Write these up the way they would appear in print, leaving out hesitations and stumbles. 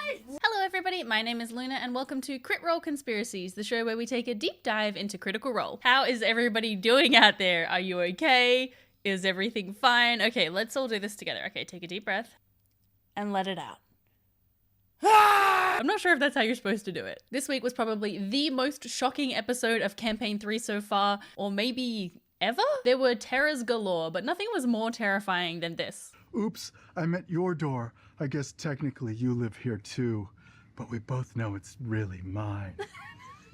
Hello everybody, my name is Luna and welcome to Crit Role Conspiracies, the show where we take a deep dive into Critical Role. How is everybody doing out there? Are you okay? Is everything fine? Okay, let's all do this together. Okay, take a deep breath and let it out. I'm not sure if that's how you're supposed to do it. This week was probably the most shocking episode of Campaign 3 so far, or maybe ever? There were terrors galore, but nothing was more terrifying than this. Oops, I'm at your door. I guess technically you live here too, but we both know it's really mine.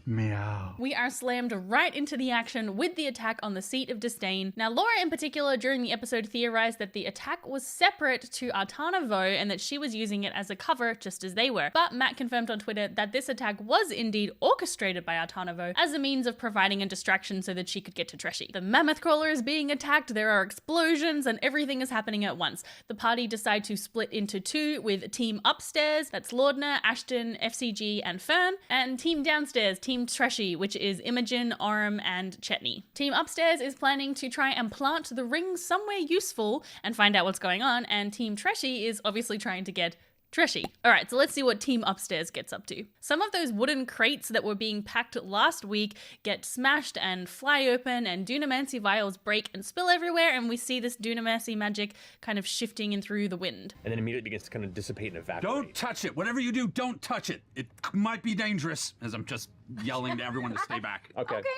Meow. We are slammed right into the action with the attack on the Seat of Disdain. Now, Laura in particular during the episode theorized that the attack was separate to Artana Vo and that she was using it as a cover just as they were. But Matt confirmed on Twitter that this attack was indeed orchestrated by Artana Vo as a means of providing a distraction so that she could get to Treschi. The mammoth crawler is being attacked, there are explosions, and everything is happening at once. The party decide to split into two with Team Upstairs, that's Laudna, Ashton, FCG, and Fern, and Team Downstairs, Team Treschi, which is Imogen, Orm, and Chetney. Team Upstairs is planning to try and plant the ring somewhere useful and find out what's going on, and Team Treschi is obviously trying to get Treschi. Alright, so let's see what Team Upstairs gets up to. Some of those wooden crates that were being packed last week get smashed and fly open, and Dunamancy vials break and spill everywhere, and we see this Dunamancy magic kind of shifting in through the wind. And then immediately begins to kind of dissipate and evaporate. Don't touch it. Whatever you do, don't touch it. It might be dangerous, as I'm just yelling to everyone to stay back. Okay. Okay,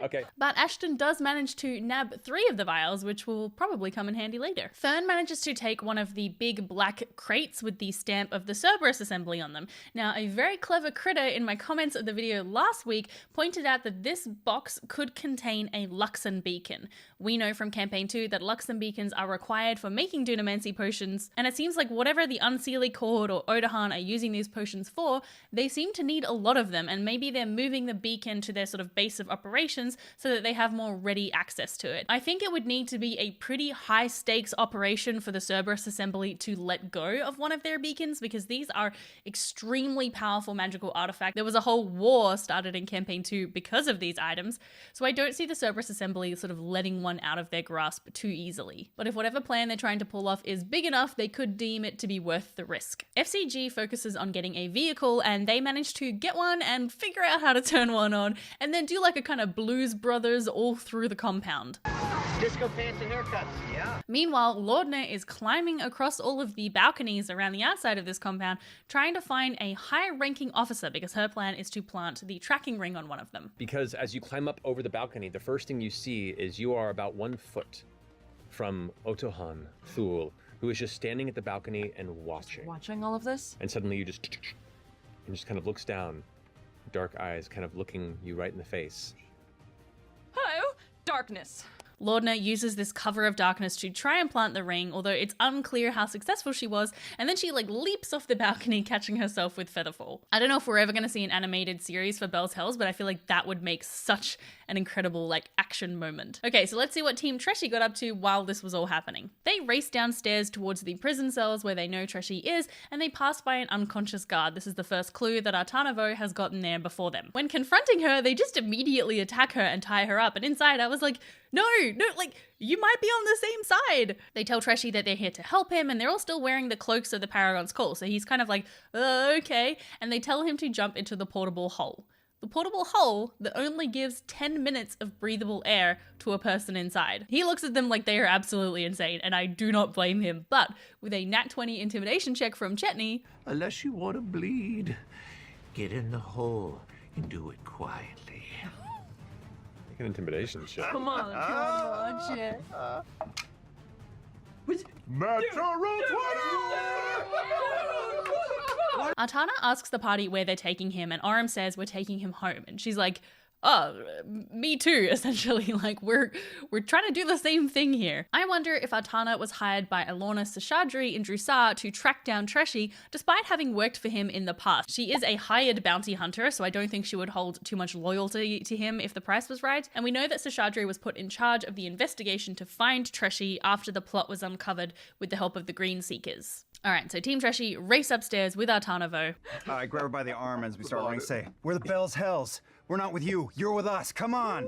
Dad. Okay. But Ashton does manage to nab 3 of the vials, which will probably come in handy later. Fern manages to take one of the big black crates with the stamp of the Cerberus assembly on them. Now, a very clever critter in my comments of the video last week pointed out that this box could contain a Luxon beacon. We know from Campaign 2 that Luxon beacons are required for making Dunamancy potions, and it seems like whatever the Unseelie Cord or Otohan are using these potions for, they seem to need a lot of them, and maybe they're moving the beacon to their sort of base of operations so that they have more ready access to it. I think it would need to be a pretty high stakes operation for the Cerberus assembly to let go of one of their beacons, because these are extremely powerful magical artifacts. There was a whole war started in Campaign 2 because of these items, so I don't see the Cerberus assembly sort of letting one out of their grasp too easily. But if whatever plan they're trying to pull off is big enough, they could deem it to be worth the risk. FCG focuses on getting a vehicle, and they manage to get one and figure out how to turn one on, and then do like a kind of Blues Brothers all through the compound. Disco pants and haircuts, yeah. Meanwhile, Laudna is climbing across all of the balconies around the outside of this compound, trying to find a high-ranking officer because her plan is to plant the tracking ring on one of them. Because as you climb up over the balcony, the first thing you see is you are about 1 foot from Otohan, Thull, who is just standing at the balcony and watching. Watching all of this? And suddenly you just kind of looks down, dark eyes kind of looking you right in the face. Hello, darkness. Laudna uses this cover of darkness to try and plant the ring, although it's unclear how successful she was, and then she like leaps off the balcony, catching herself with Featherfall. I don't know if we're ever going to see an animated series for Bell's Hells, but I feel like that would make such an incredible like action moment. Okay, so let's see what Team Treschi got up to while this was all happening. They race downstairs towards the prison cells where they know Treschi is, and they pass by an unconscious guard. This is the first clue that Artana Vo has gotten there before them. When confronting her, they just immediately attack her and tie her up, and inside I was like, no, like, you might be on the same side. They tell Treschi that they're here to help him, and they're all still wearing the cloaks of the Paragon's Call, so he's kind of like, okay, and they tell him to jump into the portable hull. The portable hull that only gives 10 minutes of breathable air to a person inside. He looks at them like they are absolutely insane, and I do not blame him, but with a nat 20 intimidation check from Chetney, Unless you want to bleed, get in the hole and do it quietly. An intimidation check. Come on, watch it. Metro Artana asks the party where they're taking him, and Orm says we're taking him home, and she's like, oh, me too, essentially. Like, we're trying to do the same thing here. I wonder if Artana was hired by Alorna Seshadri in Drusar to track down Treschi, despite having worked for him in the past. She is a hired bounty hunter, so I don't think she would hold too much loyalty to him if the price was right. And we know that Seshadri was put in charge of the investigation to find Treschi after the plot was uncovered with the help of the Green Seekers. Alright, so Team Treschi race upstairs with Artana Vo. I grab her by the arm as we start running, say, we're the Bell's Hells. We're not with you. You're with us. Come on.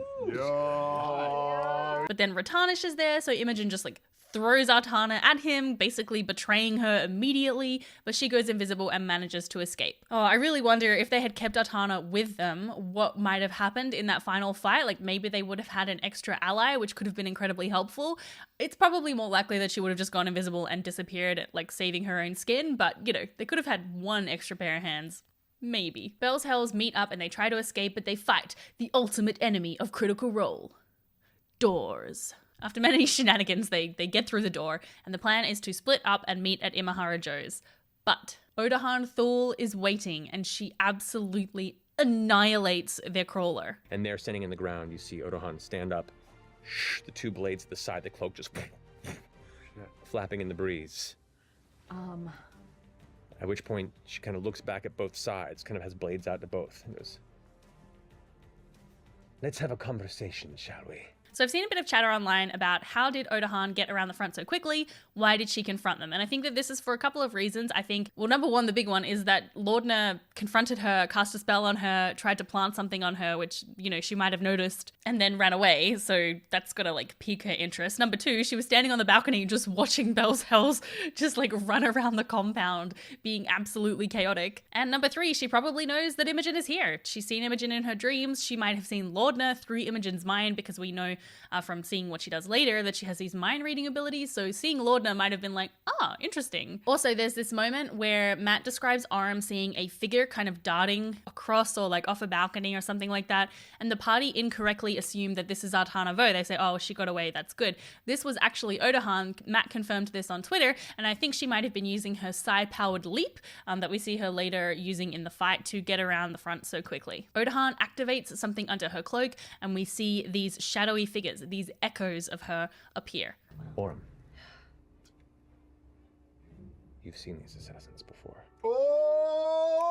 But then Ratanish is there, so Imogen just like throws Artana at him, basically betraying her immediately, but she goes invisible and manages to escape. Oh, I really wonder if they had kept Artana with them, what might have happened in that final fight. Like maybe they would have had an extra ally, which could have been incredibly helpful. It's probably more likely that she would have just gone invisible and disappeared, like saving her own skin, but you know, they could have had one extra pair of hands. Maybe. Bell's Hells meet up and they try to escape, but they fight the ultimate enemy of Critical Role. Doors. After many shenanigans, they get through the door, and the plan is to split up and meet at Imahara Joe's. But Otohan Thull is waiting, and she absolutely annihilates their crawler. And there, standing in the ground, you see Otohan stand up. The two blades at the side, the cloak just flapping in the breeze. At which point, she kind of looks back at both sides, kind of has blades out to both, and goes, "Let's have a conversation, shall we?" So I've seen a bit of chatter online about how did Otohan get around the front so quickly? Why did she confront them? And I think that this is for a couple of reasons. I think, well, number one, the big one is that Laudna confronted her, cast a spell on her, tried to plant something on her, which, you know, she might have noticed, and then ran away. So that's gotta like pique her interest. Number two, she was standing on the balcony just watching Bell's Hells just like run around the compound, being absolutely chaotic. And number three, she probably knows that Imogen is here. She's seen Imogen in her dreams. She might have seen Laudna through Imogen's mind, because we know from seeing what she does later that she has these mind reading abilities. So seeing Laudna might have been like, ah, interesting. Also, there's this moment where Matt describes Aram seeing a figure kind of darting across or like off a balcony or something like that, and the party incorrectly assumed that this is Artana Vo. They say, oh, she got away, that's good. This was actually Otohan. Matt confirmed this on Twitter, and I think she might have been using her psi-powered leap that we see her later using in the fight to get around the front so quickly. Otohan activates something under her cloak, and we see these shadowy figures, these echoes of her appear. Oram, you've seen these assassins before. Oh,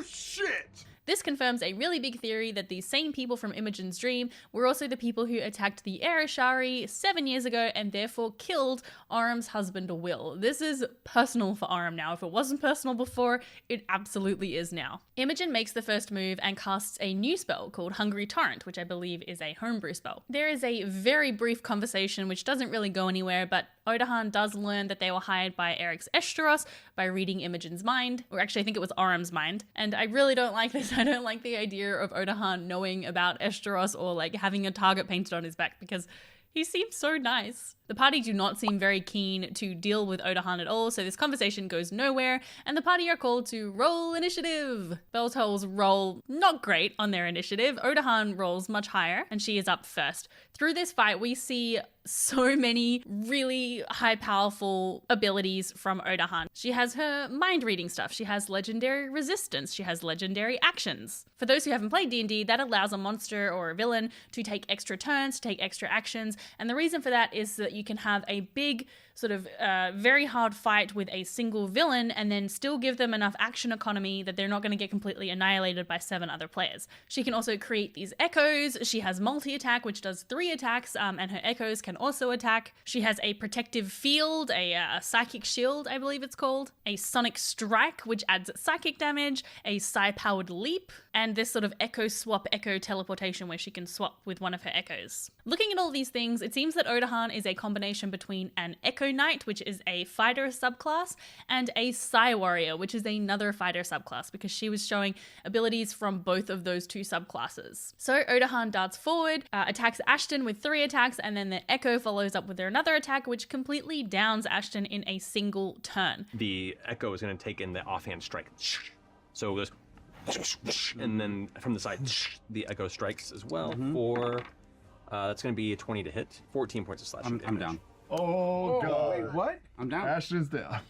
shit! This confirms a really big theory that these same people from Imogen's dream were also the people who attacked the Ereshari 7 years ago and therefore killed Aram's husband Will. This is personal for Aram now. If it wasn't personal before, it absolutely is now. Imogen makes the first move and casts a new spell called Hungry Torrent, which I believe is a homebrew spell. There is a very brief conversation which doesn't really go anywhere, but Otohan does learn that they were hired by Eric's Eshtaros by reading Imogen's mind, or actually I think it was Aram's mind, and I really don't like this. I don't like the idea of Otohan knowing about Eshtaros or like having a target painted on his back, because he seems so nice. The party do not seem very keen to deal with Otohan at all, so this conversation goes nowhere, and the party are called to roll initiative. Bell's Hells roll not great on their initiative. Otohan rolls much higher, and she is up first. Through this fight, we see so many really high powerful abilities from Otohan. She has her mind reading stuff. She has legendary resistance. She has legendary actions. For those who haven't played D&D, that allows a monster or a villain to take extra turns, to take extra actions. And the reason for that is that you can have a big sort of very hard fight with a single villain and then still give them enough action economy that they're not going to get completely annihilated by 7 other players. She can also create these echoes. She has multi-attack, which does 3 attacks, and her echoes can also attack. She has a protective field, a psychic shield, I believe it's called, a sonic strike, which adds psychic damage, a psi-powered leap, and this sort of echo swap, echo teleportation where she can swap with one of her echoes. Looking at all these things, it seems that Otohan is a combination between an Echo Knight, which is a fighter subclass, and a Psi Warrior, which is another fighter subclass, because she was showing abilities from both of those 2 subclasses. So Otohan darts forward, attacks Ashton with 3 attacks, and then the Echo follows up with another attack, which completely downs Ashton in a single turn. The Echo is going to take in the offhand strike. So it goes, and then from the side, the Echo strikes as well for, that's going to be a 20 to hit, 14 points of slashing damage. I'm down. Oh, God. Wait, what? I'm down. Ashton's down.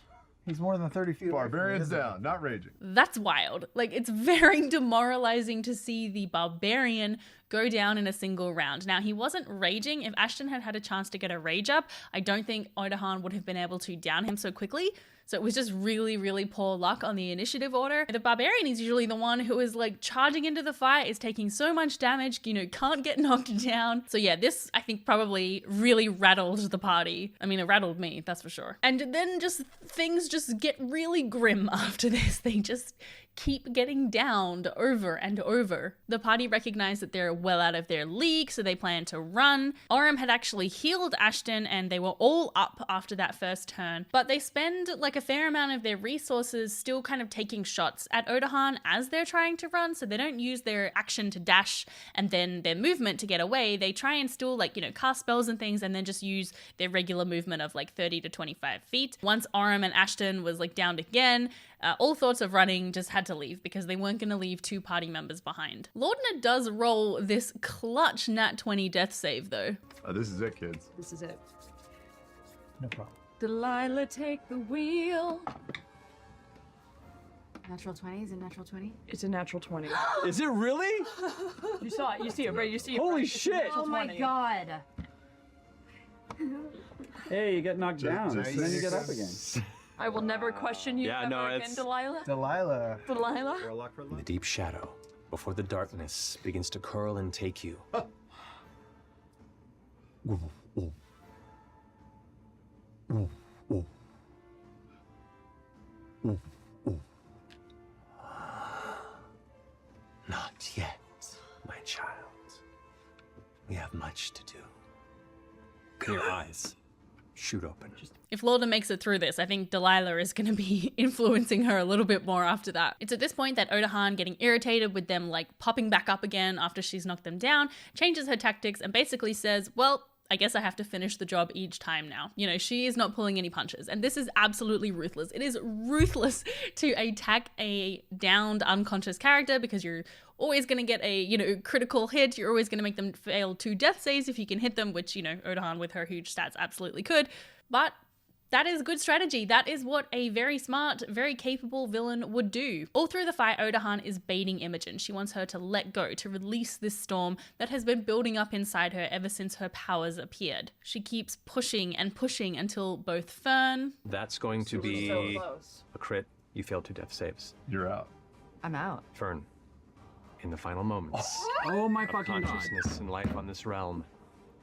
He's more than 30 feet away from me, Barbarian's isn't he? down, not raging. That's wild. Like, it's very demoralizing to see the barbarian go down in a single round. Now, he wasn't raging. If Ashton had had a chance to get a rage up, I don't think Otohan would have been able to down him so quickly. So it was just really, really poor luck on the initiative order. The barbarian is usually the one who is like charging into the fight, is taking so much damage, you know, can't get knocked down. So yeah, this I think probably really rattled the party. I mean, it rattled me, that's for sure. And then just things just get really grim after this. They just keep getting downed over and over. The party recognize that they're well out of their league, so they plan to run. Orym had actually healed Ashton and they were all up after that first turn, but they spend like a fair amount of their resources still kind of taking shots at Otohan as they're trying to run, so they don't use their action to dash and then their movement to get away. They try and still like, you know, cast spells and things and then just use their regular movement of like 30 to 25 feet. Once Orym and Ashton was like downed again, all thoughts of running just had to leave because they weren't going to leave two party members behind. Laudna does roll this clutch nat 20 death save though. This is it, kids. This is it. No problem. Delilah, take the wheel. Natural 20 is a natural 20. It's a natural 20. Is it really? You saw it. You see it, right? You see it. Holy right? It's a shit. natural Oh my 20. god. Hey, you get knocked down, Nice. then you get up again. I will never question you Yeah, ever no, again, it's- Delilah. Delilah. Delilah? We're locked for In the deep shadow, before the darkness begins to curl and take you. Not yet, my child. We have much to do. Your eyes shoot open. If Laudna makes it through this, I think Delilah is going to be influencing her a little bit more after that. It's at this point that Otohan, getting irritated with them like popping back up again after she's knocked them down, changes her tactics and basically says, well, I guess I have to finish the job each time now. You know, she is not pulling any punches. And this is absolutely ruthless. It is ruthless to attack a downed, unconscious character because you're always going to get a, you know, critical hit. You're always going to make them fail 2 death saves if you can hit them, which, you know, Otohan with her huge stats absolutely could. But that is good strategy. That is what a very smart, very capable villain would do. All through the fight, Otohan is baiting Imogen. She wants her to let go, to release this storm that has been building up inside her ever since her powers appeared. She keeps pushing and pushing until both Fern... That's going to be So close. a crit. You failed 2 death saves. You're out. I'm out. Fern, in the final moments Oh my of fucking god. consciousness and life on this realm,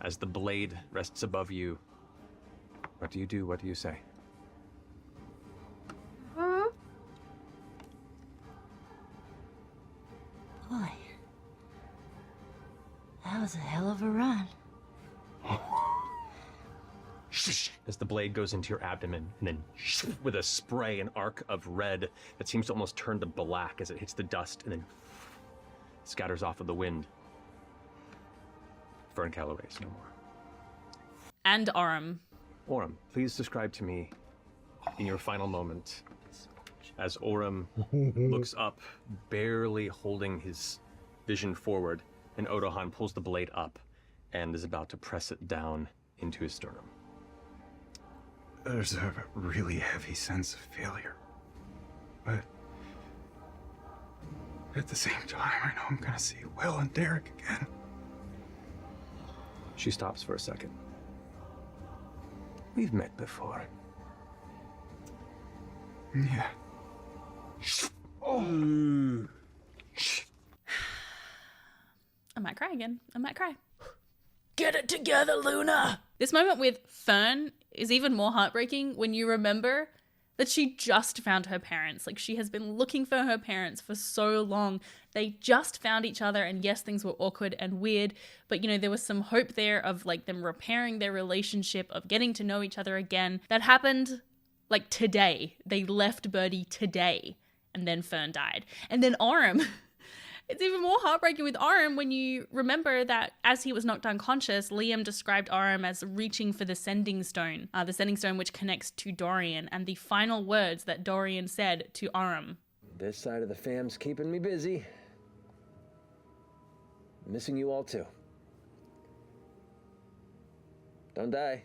as the blade rests above you, what do you do? What do you say? Boy. That was a hell of a run. As the blade goes into your abdomen, and then with a spray, an arc of red that seems to almost turn to black as it hits the dust, and then scatters off of the wind. Fern Calloway's no more. And Orym. Orym, please describe to me, in your final moment, as Orym looks up, barely holding his vision forward, and Otohan pulls the blade up and is about to press it down into his sternum. There's a really heavy sense of failure. But at the same time, I know I'm gonna see Will and Derek again. She stops for a second. We've met before. Yeah. I might cry again. I might cry. Get it together, Luna! This moment with Fern is even more heartbreaking when you remember that she just found her parents. Like, she has been looking for her parents for so long. They just found each other, and yes, things were awkward and weird, but, you know, there was some hope there of, like, them repairing their relationship, of getting to know each other again. That happened, like, today. They left Birdie today, and then Fern died. And then Orym... It's even more heartbreaking with Orym when you remember that as he was knocked unconscious, Liam described Orym as reaching for the sending stone which connects to Dorian, and the final words that Dorian said to Orym. This side of the fam's keeping me busy. Missing you all too. Don't die.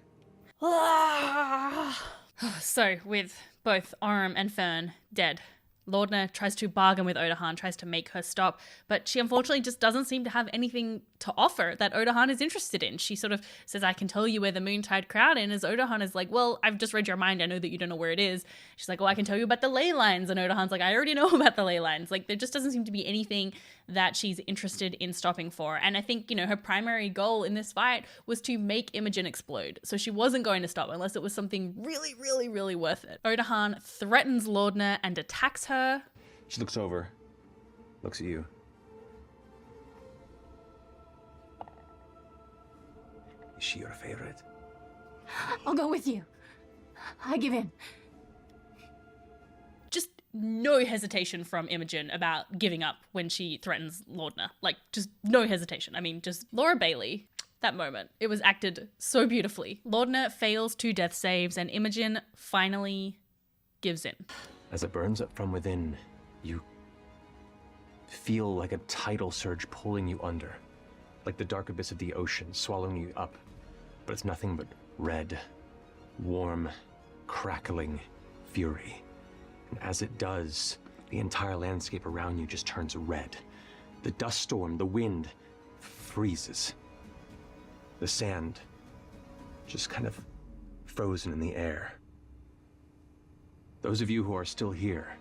So, with both Orym and Fern dead, Laudna tries to bargain with Otohan, tries to make her stop, but she unfortunately just doesn't seem to have anything to offer that Otohan is interested in. She sort of says, I can tell you where the Moontide crowd is, as Otohan is like, well, I've just read your mind, I know that you don't know where it is. She's like, well, I can tell you about the ley lines, and Otohan's like, I already know about the ley lines. Like, there just doesn't seem to be anything that she's interested in stopping for. And I think, you know, her primary goal in this fight was to make Imogen explode. So she wasn't going to stop unless it was something really, really, really worth it. Otohan threatens Laudna and attacks her. She looks over, looks at you. Is she your favorite? I'll go with you. I give in. Just no hesitation from Imogen about giving up when she threatens Laudna. Like, just no hesitation. I mean, just Laura Bailey, that moment. It was acted so beautifully. Laudna fails 2 death saves and Imogen finally gives in. As it burns up from within, you feel like a tidal surge pulling you under, like the dark abyss of the ocean swallowing you up. But it's nothing but red, warm, crackling fury. And as it does, the entire landscape around you just turns red. The dust storm, the wind, freezes. The sand just kind of frozen in the air. Those of you who are still here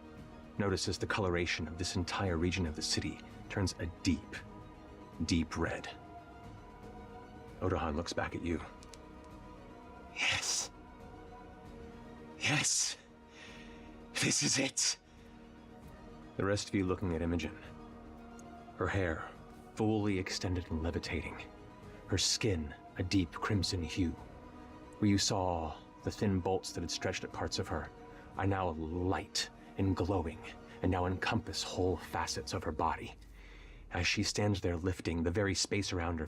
notice as the coloration of this entire region of the city turns a deep, deep red. Otohan looks back at you. Yes. Yes. This is it. The rest of you looking at Imogen. Her hair fully extended and levitating. Her skin a deep crimson hue. Where you saw the thin bolts that had stretched at parts of her are now light and glowing and now encompass whole facets of her body. As she stands there lifting, the very space around her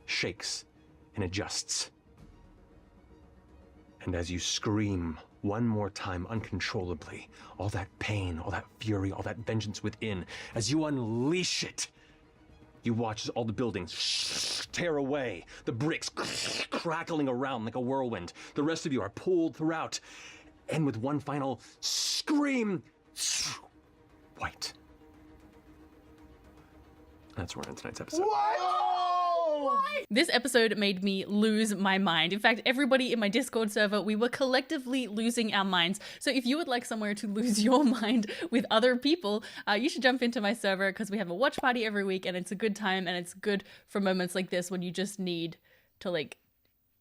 shakes and adjusts. And as you scream one more time uncontrollably, all that pain, all that fury, all that vengeance within, as you unleash it, you watch as all the buildings tear away, the bricks crackling around like a whirlwind. The rest of you are pulled throughout, and with one final scream, white. That's where we're in tonight's episode. This episode made me lose my mind. In fact, everybody in my Discord server, we were collectively losing our minds. So if you would like somewhere to lose your mind with other people, you should jump into my server because we have a watch party every week and it's a good time and it's good for moments like this when you just need to like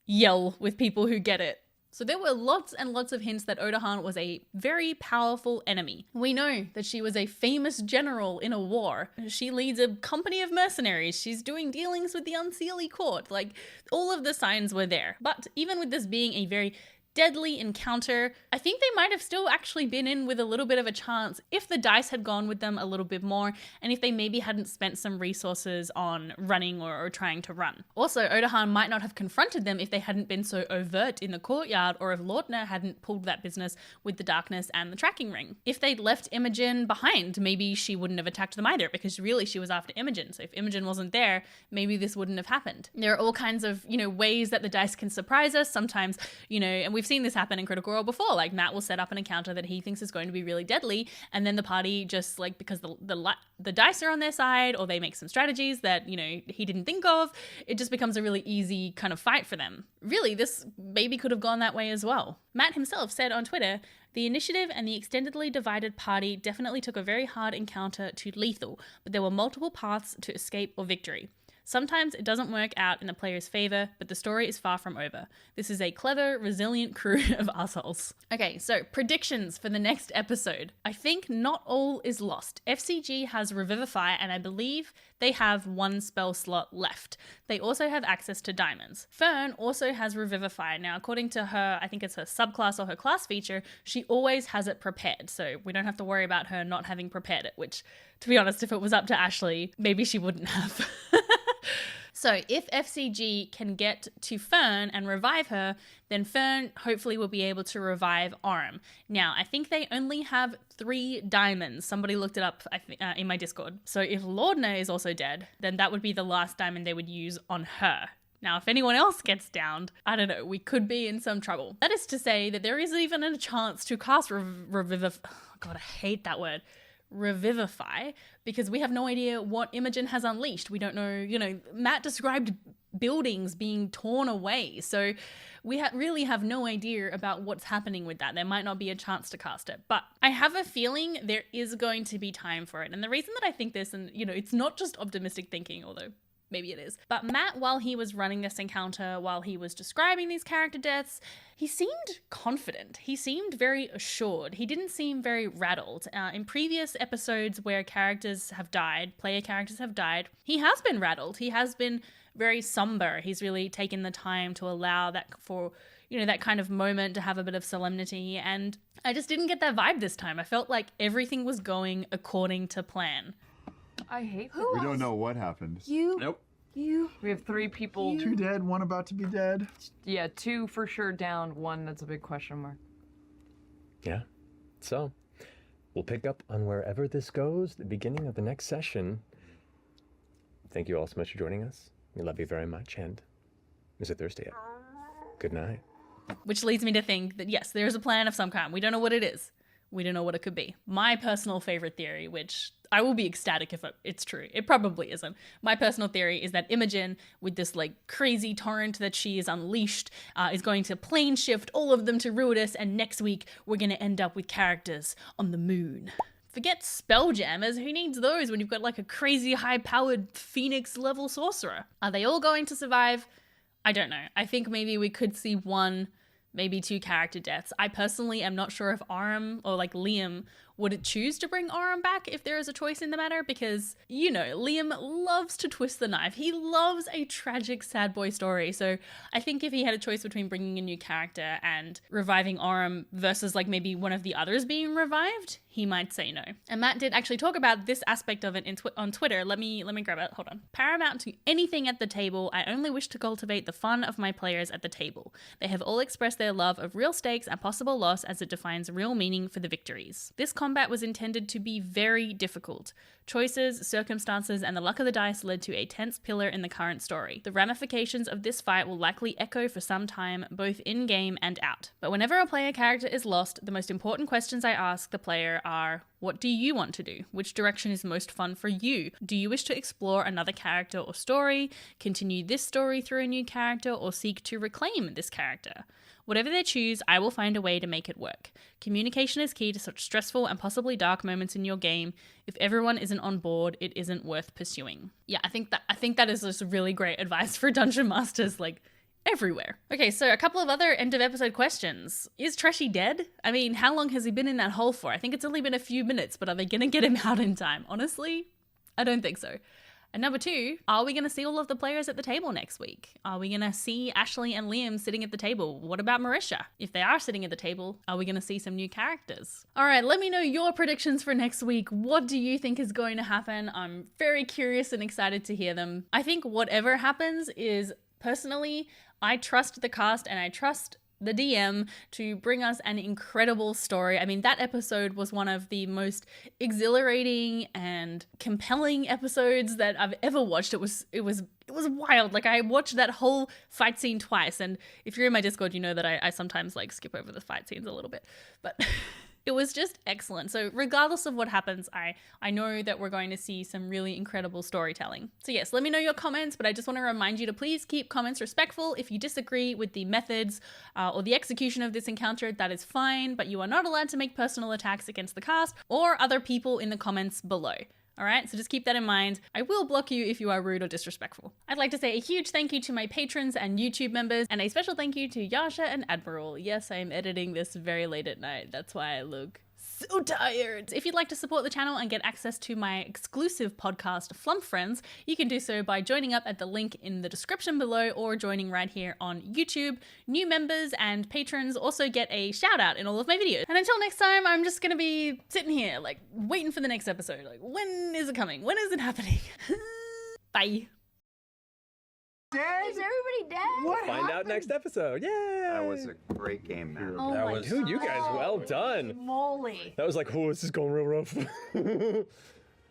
yell with people who get it. So there were lots and lots of hints that Otohan was a very powerful enemy. We know that she was a famous general in a war. She leads a company of mercenaries. She's doing dealings with the Unseelie court. Like, all of the signs were there. But even with this being a very deadly encounter, I think they might have still actually been in with a little bit of a chance if the dice had gone with them a little bit more and if they maybe hadn't spent some resources on running or trying to run. Also, Otohan might not have confronted them if they hadn't been so overt in the courtyard or if Laudna hadn't pulled that business with the darkness and the tracking ring. If they'd left Imogen behind, maybe she wouldn't have attacked them either because really she was after Imogen. So if Imogen wasn't there, maybe this wouldn't have happened. There are all kinds of, ways that the dice can surprise us. Sometimes, and we've seen this happen in Critical Role before. Like, Matt will set up an encounter that he thinks is going to be really deadly, and then the party just, like, because the dice are on their side, or they make some strategies that, he didn't think of, it just becomes a really easy kind of fight for them. Really, this maybe could have gone that way as well. Matt himself said on Twitter, "The initiative and the extendedly divided party definitely took a very hard encounter to lethal, but there were multiple paths to escape or victory. Sometimes it doesn't work out in the player's favor, but the story is far from over. This is a clever, resilient crew of assholes." Okay, so predictions for the next episode. I think not all is lost. FCG has Revivify, and I believe they have 1 spell slot left. They also have access to diamonds. Fern also has Revivify. Now, according to her, I think it's her subclass or her class feature, she always has it prepared, so we don't have to worry about her not having prepared it, which, to be honest, if it was up to Ashley, maybe she wouldn't have. So if FCG can get to Fern and revive her, then Fern hopefully will be able to revive Orym. Now, I think they only have 3 diamonds. Somebody looked it up in my Discord. So if Laudna is also dead, then that would be the last diamond they would use on her. Now, if anyone else gets downed, I don't know, we could be in some trouble. That is to say that there isn't even a chance to cast Revivify. Oh, God, I hate that word. Revivify, because we have no idea what Imogen has unleashed. We don't know, Matt described buildings being torn away, so we really have no idea about what's happening with that. There might not be a chance to cast it, but I have a feeling there is going to be time for it. And the reason that I think this, and it's not just optimistic thinking, although maybe it is. But Matt, while he was running this encounter, while he was describing these character deaths, he seemed confident. He seemed very assured. He didn't seem very rattled. In previous episodes where player characters have died, he has been rattled. He has been very somber. He's really taken the time to allow that for, you know, that kind of moment to have a bit of solemnity. And I just didn't get that vibe this time. I felt like everything was going according to plan. I hate Who We else? don't know what happened. You. Nope. You. We have 3 people. 2 dead, 1 about to be dead. Yeah, 2 for sure down. 1 that's a big question mark. Yeah. So, we'll pick up on wherever this goes, the beginning of the next session. Thank you all so much for joining us. We love you very much, and is it Thursday yet? Good night. Which leads me to think that yes, there is a plan of some kind. We don't know what it is. We don't know what it could be. My personal favorite theory, which I will be ecstatic if it's true. It probably isn't. My personal theory is that Imogen, with this like crazy torrent that she is unleashed, is going to plane shift all of them to Ruidus, and next week we're going to end up with characters on the moon. Forget spelljammers, who needs those when you've got like a crazy high-powered Phoenix level sorcerer? Are they all going to survive? I don't know. I think maybe we could see 1, maybe 2 character deaths. I personally am not sure if Aram or like Liam would choose to bring Aram back if there is a choice in the matter, because, you know, Liam loves to twist the knife. He loves a tragic sad boy story. So I think if he had a choice between bringing a new character and reviving Aram versus like maybe one of the others being revived, he might say no. And Matt did actually talk about this aspect of it on Twitter. Let me grab it. Hold on. Paramount to anything at the table, I only wish to cultivate the fun of my players at the table. They have all expressed their love of real stakes and possible loss as it defines real meaning for the victories. This combat was intended to be very difficult. Choices, circumstances, and the luck of the dice led to a tense pillar in the current story. The ramifications of this fight will likely echo for some time, both in-game and out. But whenever a player character is lost, the most important questions I ask the player are, what do you want to do? Which direction is most fun for you? Do you wish to explore another character or story, continue this story through a new character, or seek to reclaim this character? Whatever they choose, I will find a way to make it work. Communication is key to such stressful and possibly dark moments in your game. If everyone isn't on board, it isn't worth pursuing. Yeah, I think that is just really great advice for Dungeon Masters, like, everywhere. Okay, so a couple of other end of episode questions. Is Treschi dead? I mean, how long has he been in that hole for? I think it's only been a few minutes, but are they gonna get him out in time? Honestly, I don't think so. And number 2, are we going to see all of the players at the table next week? Are we going to see Ashley and Liam sitting at the table? What about Marisha? If they are sitting at the table, are we going to see some new characters? All right, let me know your predictions for next week. What do you think is going to happen? I'm very curious and excited to hear them. I think whatever happens is, personally, I trust the cast and I trust the DM to bring us an incredible story. I mean, that episode was one of the most exhilarating and compelling episodes that I've ever watched. It was wild. Like, I watched that whole fight scene twice, and if you're in my Discord, you know that I sometimes like skip over the fight scenes a little bit, but it was just excellent. So regardless of what happens, I know that we're going to see some really incredible storytelling. So yes, let me know your comments, but I just want to remind you to please keep comments respectful. If you disagree with the methods or the execution of this encounter, that is fine, but you are not allowed to make personal attacks against the cast or other people in the comments below. All right, so just keep that in mind. I will block you if you are rude or disrespectful. I'd like to say a huge thank you to my patrons and YouTube members, and a special thank you to Yasha and Admiral. Yes, I am editing this very late at night. That's why I look so tired. If you'd like to support the channel and get access to my exclusive podcast, Flump Friends, you can do so by joining up at the link in the description below or joining right here on YouTube. New members and patrons also get a shout out in all of my videos. And until next time, I'm just gonna be sitting here, like, waiting for the next episode. Like, when is it coming? When is it happening? Bye. Dead? Is everybody dead? What Find out next episode. Yay! That was a great game, man. Oh That my was, dude, you guys, well God. done. Moly. That was like, oh, this is going real rough.